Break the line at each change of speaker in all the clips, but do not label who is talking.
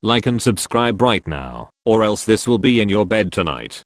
like and subscribe right now, or else this will be in your bed tonight.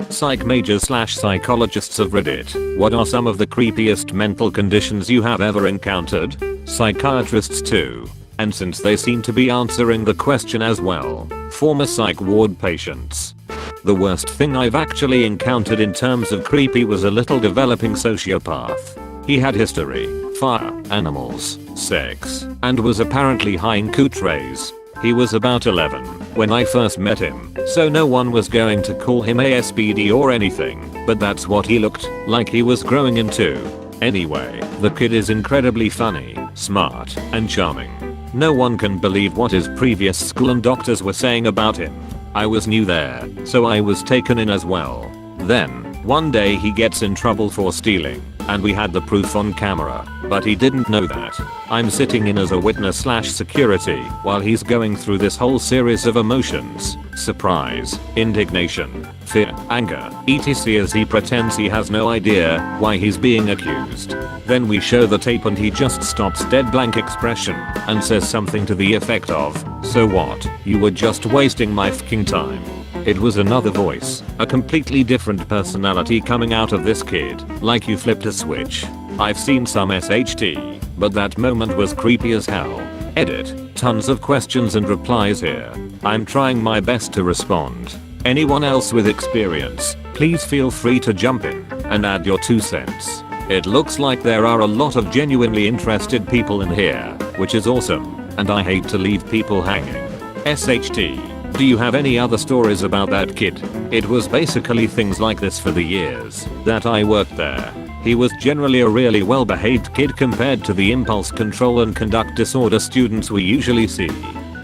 Psych majors / psychologists of Reddit, what are some of the creepiest mental conditions you have ever encountered? Psychiatrists too. And since they seem to be answering the question as well, former psych ward patients. The worst thing I've actually encountered in terms of creepy was a little developing sociopath. He had history, fire, animals, sex, and was apparently high in coutres. He was about 11 when I first met him, so no one was going to call him ASPD or anything, but that's what he looked like he was growing into. Anyway, the kid is incredibly funny, smart, and charming. No one can believe what his previous school and doctors were saying about him. I was new there, so I was taken in as well. Then, one day he gets in trouble for stealing, and we had the proof on camera, but he didn't know that. I'm sitting in as a witness / security while he's going through this whole series of emotions: surprise, indignation, fear, anger, etc. as he pretends he has no idea why he's being accused. Then we show the tape and he just stops dead blank expression and says something to the effect of, "So what? You were just wasting my fucking time." It was another voice, a completely different personality coming out of this kid, like you flipped a switch. I've seen some SHT, but that moment was creepy as hell. Edit, tons of questions and replies here. I'm trying my best to respond. Anyone else with experience, please feel free to jump in and add your 2 cents. It looks like there are a lot of genuinely interested people in here, which is awesome, and I hate to leave people hanging. SHT. Do you have any other stories about that kid? It was basically things like this for the years that I worked there. He was generally a really well-behaved kid compared to the impulse control and conduct disorder students we usually see.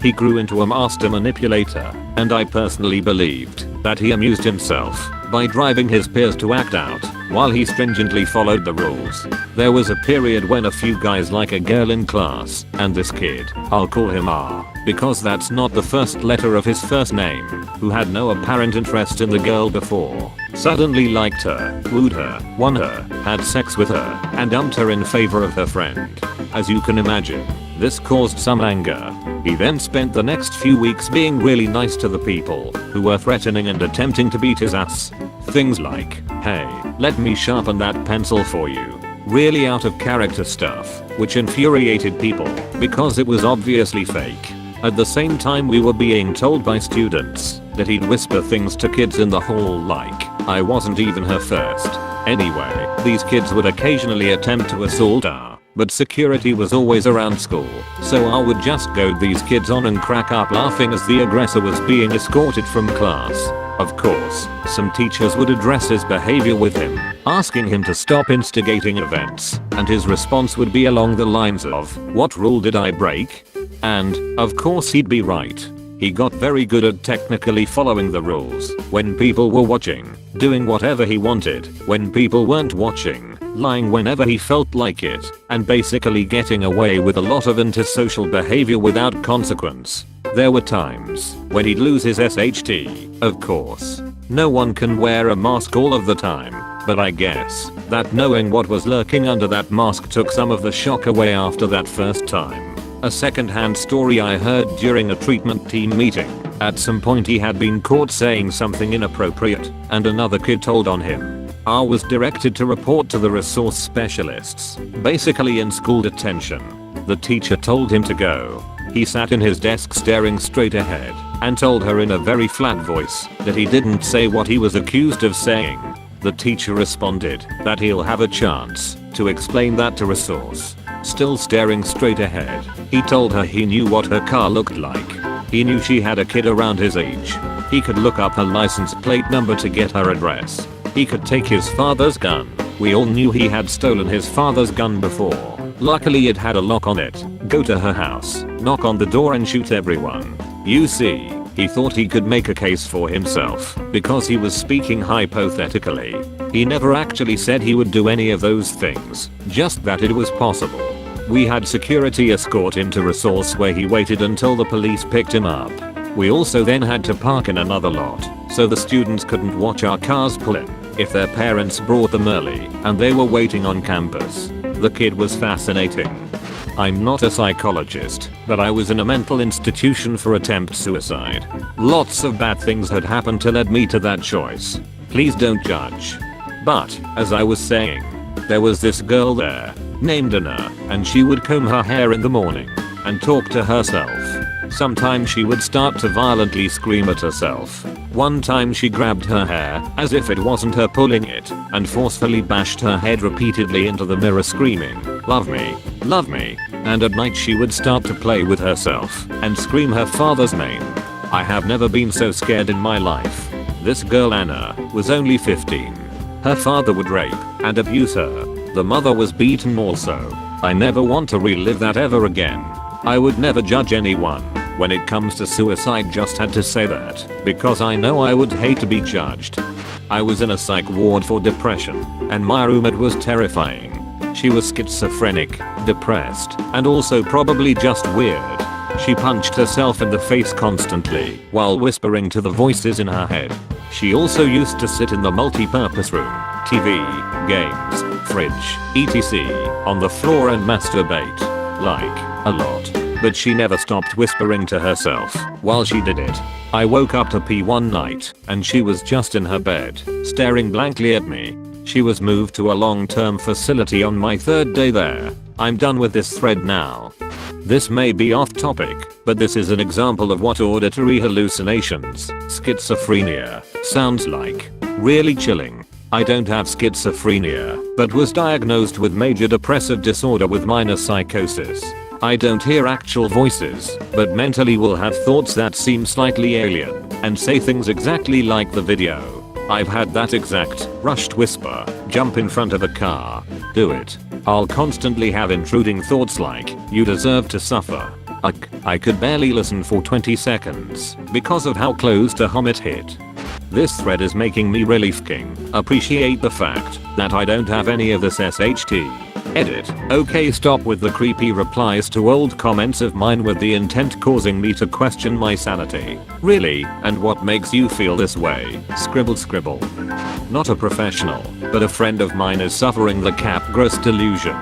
He grew into a master manipulator, and I personally believed that he amused himself by driving his peers to act out while he stringently followed the rules. There was a period when a few guys like a girl in class, and this kid, I'll call him R, because that's not the first letter of his first name, who had no apparent interest in the girl before, suddenly liked her, wooed her, won her, had sex with her, and dumped her in favor of her friend. As you can imagine, this caused some anger. He then spent the next few weeks being really nice to the people who were threatening and attempting to beat his ass. Things like, "Hey, let me sharpen that pencil for you." Really out of character stuff, which infuriated people because it was obviously fake. At the same time, we were being told by students that he'd whisper things to kids in the hall like, "I wasn't even her first." Anyway, these kids would occasionally attempt to assault her, but security was always around school, so I would just goad these kids on and crack up laughing as the aggressor was being escorted from class. Of course, some teachers would address his behavior with him, asking him to stop instigating events, and his response would be along the lines of, "What rule did I break?" And, of course, he'd be right. He got very good at technically following the rules when people were watching, doing whatever he wanted when people weren't watching, lying whenever he felt like it, and basically getting away with a lot of antisocial behavior without consequence. There were times when he'd lose his SHT, of course. No one can wear a mask all of the time, but I guess that knowing what was lurking under that mask took some of the shock away after that first time. A second-hand story I heard during a treatment team meeting. At some point he had been caught saying something inappropriate, and another kid told on him. R was directed to report to the resource specialists, basically in school detention. The teacher told him to go. He sat in his desk staring straight ahead, and told her in a very flat voice that he didn't say what he was accused of saying. The teacher responded that he'll have a chance to explain that to resource. Still staring straight ahead, he told her he knew what her car looked like. He knew she had a kid around his age. He could look up her license plate number to get her address. He could take his father's gun. We all knew he had stolen his father's gun before. Luckily it had a lock on it. Go to her house, knock on the door and shoot everyone. You see, he thought he could make a case for himself because he was speaking hypothetically. He never actually said he would do any of those things, just that it was possible. We had security escort him to resource where he waited until the police picked him up. We also then had to park in another lot, so the students couldn't watch our cars pull in if their parents brought them early and they were waiting on campus. The kid was fascinating. I'm not a psychologist, but I was in a mental institution for attempt suicide. Lots of bad things had happened to lead me to that choice. Please don't judge. But, as I was saying, there was this girl there, named Anna, and she would comb her hair in the morning and talk to herself. Sometimes she would start to violently scream at herself. One time she grabbed her hair, as if it wasn't her pulling it, and forcefully bashed her head repeatedly into the mirror screaming, "Love me, love me." And at night she would start to play with herself and scream her father's name. I have never been so scared in my life. This girl Anna was only 15. Her father would rape and abuse her. The mother was beaten also. I never want to relive that ever again. I would never judge anyone. When it comes to suicide, just had to say that, because I know I would hate to be judged. I was in a psych ward for depression, and my roommate was terrifying. She was schizophrenic, depressed, and also probably just weird. She punched herself in the face constantly while whispering to the voices in her head. She also used to sit in the multi-purpose room, TV, games, fridge, etc. on the floor and masturbate. Like, a lot. But she never stopped whispering to herself while she did it. I woke up to pee one night, and she was just in her bed, staring blankly at me. She was moved to a long-term facility on my third day there. I'm done with this thread now. This may be off topic, but this is an example of what auditory hallucinations, schizophrenia, sounds like. Really chilling. I don't have schizophrenia, but was diagnosed with major depressive disorder with minor psychosis. I don't hear actual voices, but mentally will have thoughts that seem slightly alien, and say things exactly like the video. I've had that exact, rushed whisper, jump in front of a car, do it. I'll constantly have intruding thoughts like, you deserve to suffer. I could barely listen for 20 seconds, because of how close to home it hit. This thread is making me really fucking appreciate the fact that I don't have any of this SHT. Edit. Okay, stop with the creepy replies to old comments of mine with the intent causing me to question my sanity. Really? And what makes you feel this way? Scribble scribble. Not a professional, but a friend of mine is suffering the Capgras delusion.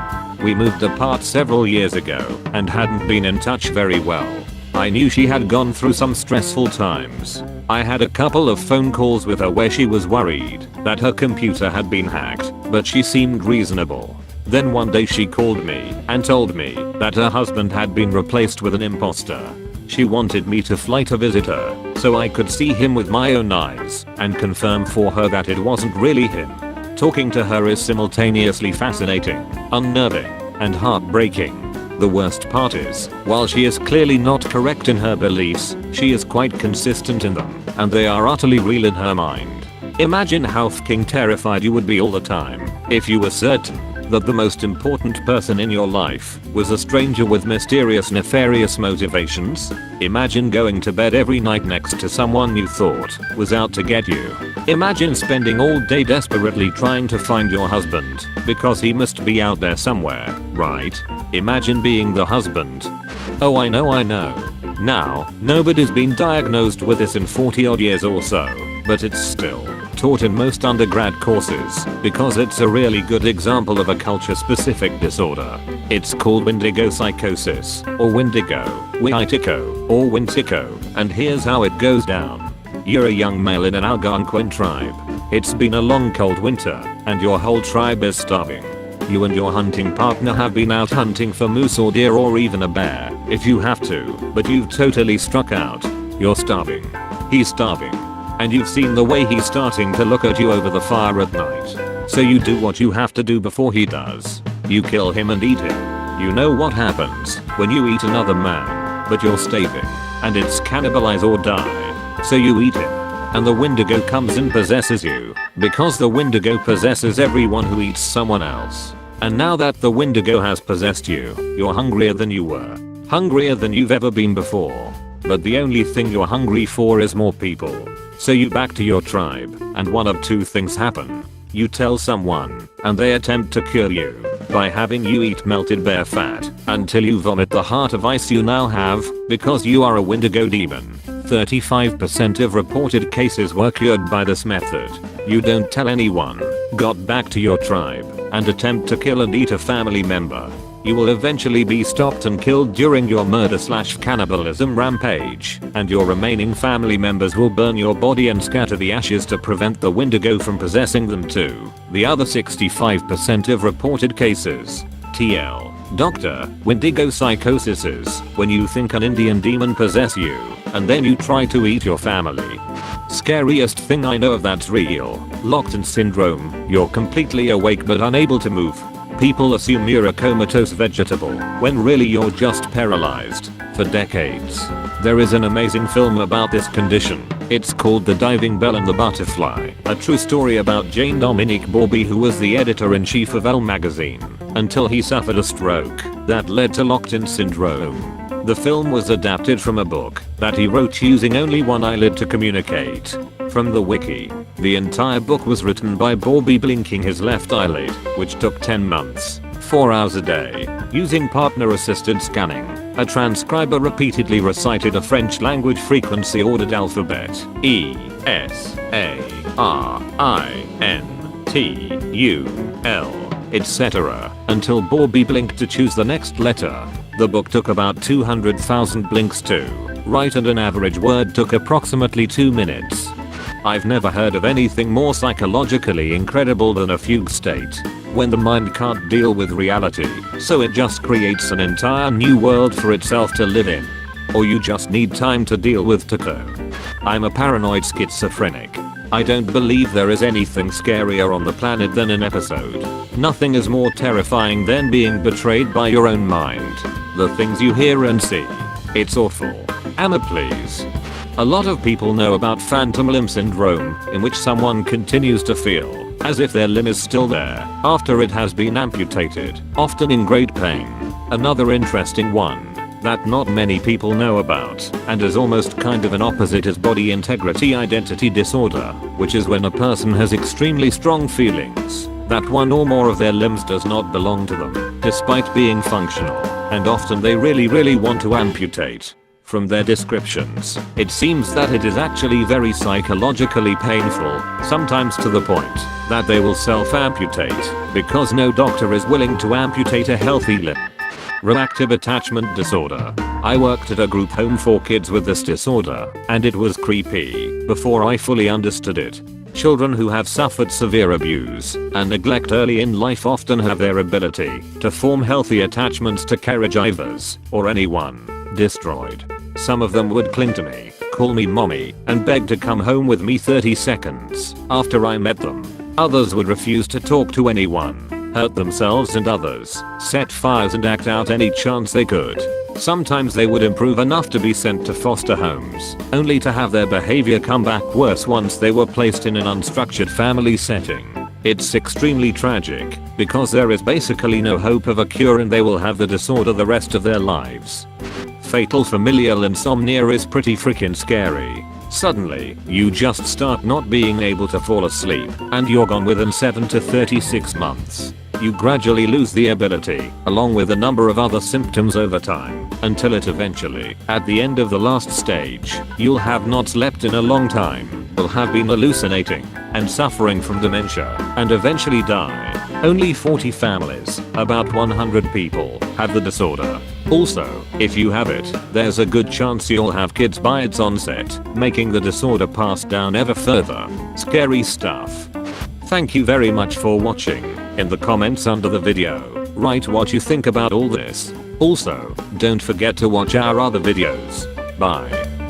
We moved apart several years ago and hadn't been in touch very well. I knew she had gone through some stressful times. I had a couple of phone calls with her where she was worried that her computer had been hacked, but she seemed reasonable. Then one day she called me and told me that her husband had been replaced with an imposter. She wanted me to fly to visit her so I could see him with my own eyes and confirm for her that it wasn't really him. Talking to her is simultaneously fascinating, unnerving, and heartbreaking. The worst part is, while she is clearly not correct in her beliefs, she is quite consistent in them, and they are utterly real in her mind. Imagine how fucking terrified you would be all the time if you were certain that the most important person in your life was a stranger with mysterious nefarious motivations. Imagine going to bed every night next to someone you thought was out to get you. Imagine spending all day desperately trying to find your husband because he must be out there somewhere, right? Imagine being the husband. Oh, I know. Now, nobody's been diagnosed with this in 40 odd years or so, but it's still taught in most undergrad courses because it's a really good example of a culture-specific disorder. It's called Wendigo psychosis, or Wendigo, Witico, or Wintico, and here's how it goes down. You're a young male in an Algonquin tribe. It's been a long cold winter, and your whole tribe is starving. You and your hunting partner have been out hunting for moose or deer or even a bear, if you have to, but you've totally struck out. You're starving. He's starving. And you've seen the way he's starting to look at you over the fire at night. So you do what you have to do before he does. You kill him and eat him. You know what happens when you eat another man, but you're starving, and it's cannibalize or die. So you eat him, and the Wendigo comes and possesses you, because the Wendigo possesses everyone who eats someone else. And now that the Wendigo has possessed you, you're hungrier than you were. Hungrier than you've ever been before. But the only thing you're hungry for is more people. So you back to your tribe, and one of two things happen. You tell someone, and they attempt to kill you by having you eat melted bear fat until you vomit the heart of ice you now have because you are a Wendigo demon. 35% of reported cases were cured by this method. You don't tell anyone, got back to your tribe, and attempt to kill and eat a family member. You will eventually be stopped and killed during your murder/cannibalism rampage, and your remaining family members will burn your body and scatter the ashes to prevent the Wendigo from possessing them too. The other 65% of reported cases. TL. Dr. Wendigo psychosis is when you think an Indian demon possess you, and then you try to eat your family. Scariest thing I know of that's real. Locked-in syndrome. You're completely awake but unable to move. People assume you're a comatose vegetable, when really you're just paralyzed. For decades. There is an amazing film about this condition. It's called The Diving Bell and the Butterfly, a true story about Jane Dominique Bauby, who was the editor-in-chief of Elle magazine, until he suffered a stroke that led to locked-in syndrome. The film was adapted from a book that he wrote using only one eyelid to communicate. From the wiki, the entire book was written by Bauby blinking his left eyelid, which took 10 months, 4 hours a day, using partner-assisted scanning. A transcriber repeatedly recited a French language frequency ordered alphabet E, S, A, R, I, N, T, U, L, etc. until Bauby blinked to choose the next letter. The book took about 200,000 blinks to write, and an average word took approximately 2 minutes. I've never heard of anything more psychologically incredible than a fugue state, when the mind can't deal with reality, so it just creates an entire new world for itself to live in. Or you just need time to deal with Tuco. I'm a paranoid schizophrenic. I don't believe there is anything scarier on the planet than an episode. Nothing is more terrifying than being betrayed by your own mind. The things you hear and see. It's awful. Anna, please. A lot of people know about phantom limb syndrome, in which someone continues to feel as if their limb is still there after it has been amputated, often in great pain. Another interesting one that not many people know about, and is almost kind of an opposite, is body integrity identity disorder, which is when a person has extremely strong feelings that one or more of their limbs does not belong to them, despite being functional, and often they really want to amputate. From their descriptions, it seems that it is actually very psychologically painful, sometimes to the point that they will self-amputate, because no doctor is willing to amputate a healthy limb. Reactive attachment disorder. I worked at a group home for kids with this disorder, and it was creepy before I fully understood it. Children who have suffered severe abuse and neglect early in life often have their ability to form healthy attachments to caregivers or anyone destroyed. Some of them would cling to me, call me mommy, and beg to come home with me 30 seconds after I met them. Others would refuse to talk to anyone, hurt themselves and others, set fires and act out any chance they could. Sometimes they would improve enough to be sent to foster homes, only to have their behavior come back worse once they were placed in an unstructured family setting. It's extremely tragic, because there is basically no hope of a cure and they will have the disorder the rest of their lives. Fatal familial insomnia is pretty freaking scary. Suddenly, you just start not being able to fall asleep, and you're gone within 7 to 36 months. You gradually lose the ability, along with a number of other symptoms over time, until it eventually, at the end of the last stage, you'll have not slept in a long time, will have been hallucinating, and suffering from dementia, and eventually die. Only 40 families, about 100 people, have the disorder. Also, if you have it, there's a good chance you'll have kids by its onset, making the disorder pass down ever further. Scary stuff. Thank you very much for watching. In the comments under the video, write what you think about all this. Also, don't forget to watch our other videos. Bye.